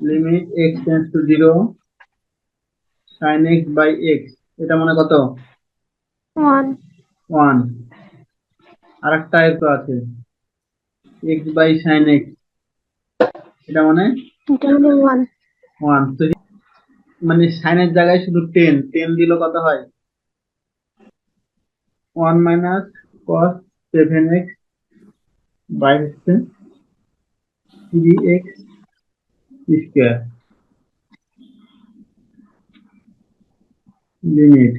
Limit x tends to 0 sin x by x, এটা মানে কত? 1 1। আরেকটা তো আছে এক্স বাই সাইন এক্স, এটা মানে এটা হলো 1 1। তো মানে সাইনের জায়গায় শুধু 10 10 দিলে কত হয়? 1 মাইনাস cos 7x বাই হচ্ছে 3x square, limit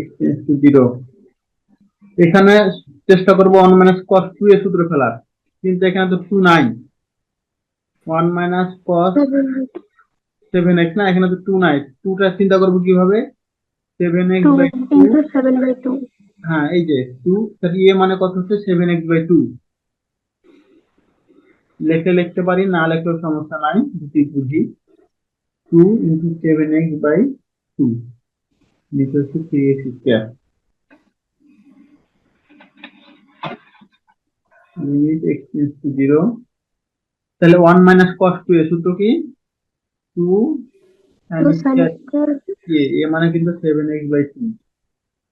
x tends to 0। এখানে চেষ্টা করব 1 মাইনাস cos 2 এর সূত্র ফেলার, কিন্তু এখানে তো 2 নাই। 1 মাইনাস cos 7 7x না, এখানে তো 2 নাই। 2টা চিন্তা করব কিভাবে? 7x 2 by 2। into 7/2 হ্যাঁ, এই যে 2, তাহলে এ মানে কত হচ্ছে 7x বাই 2। লিখতে পারি, না লিখলেও সমস্যা নাই, যদি বুঝি। 2 ইন্টু 7x বাই 2, নিচে হচ্ছে 3x square, limit x tends to 0। তাহলে 1 মাইনাস cos 2 এর সূত্র কি? 2 sin 2 sin স্কয়ার square এ মানে কিন্তু 7x বাই 2,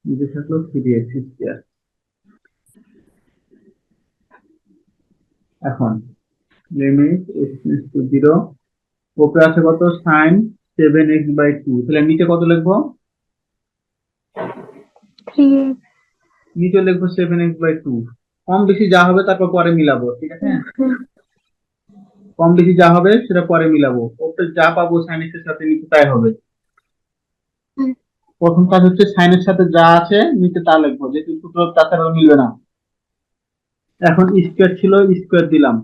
নিচে থাকলো 3x স্কয়ার। এখন লিমিট x টেন্ডস টু 0, উপরে আছে কত? sin 7x বাই 2, তাহলে নিচে কত লিখবো? 3x নিচে লিখবো 7x বাই 2। কম বেশি যা হবে তারপর পরে মিলাবো, ঠিক আছে? কম বেশি যা হবে সেটা পরে মিলাবো, ওপরে যা পাবো sin x এর সাথে নিচে তাই হবে। প্রথম কাজ হচ্ছে sin এর সাথে যা আছে নিচে তা লিখবো, যেহেতু সূত্র তাছাড়া মিলবে না। এখন স্কয়ার ছিল, স্কয়ার দিলাম।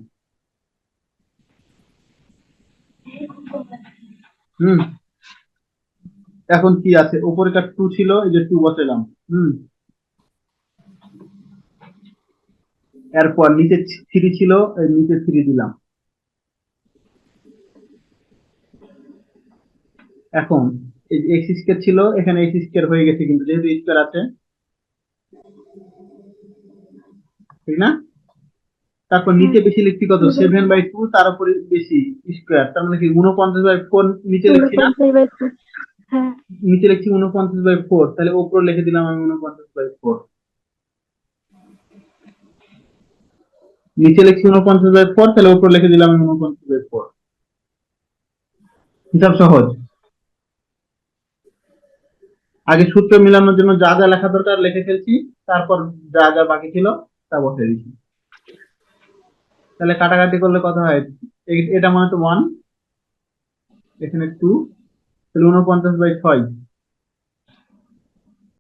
হুম, এখন কি আছে? উপরেটা 2 ছিল, এই যে 2 বসালাম। হুম, এরপর নিচে 3 ছিল, এই নিচে 3 দিলাম। এখন এই যে এক্স স্কয়ার ছিল, এখানে এক্স স্কয়ার হয়ে গেছে, কিন্তু যেহেতু স্কয়ার আছে, ঠিক না? তারপর নিচে বেশি লিখছি কত? 7/2, তার উপরে বেশি স্কয়ার, তার মানে কি 49/4 নিচে লিখছি না? 49/2 হ্যাঁ নিচে লিখছি 49/4, তাহলে উপরে লিখে দিলাম আমি 49/4। নিচে লিখছি 49/4, তাহলে উপরে লিখে দিলাম আমি 49/4। হিসাব সহজ। আগে সূত্র মিলানোর জন্য যা যা লেখা দরকার লিখে ফেলছি, তারপর যা যা বাকি ছিল তা বসে দিচ্ছি। তাহলে কাটাকাটি করলে কত হয়? এটা মানে তো 1, এখানে 2, তাহলে 49/6।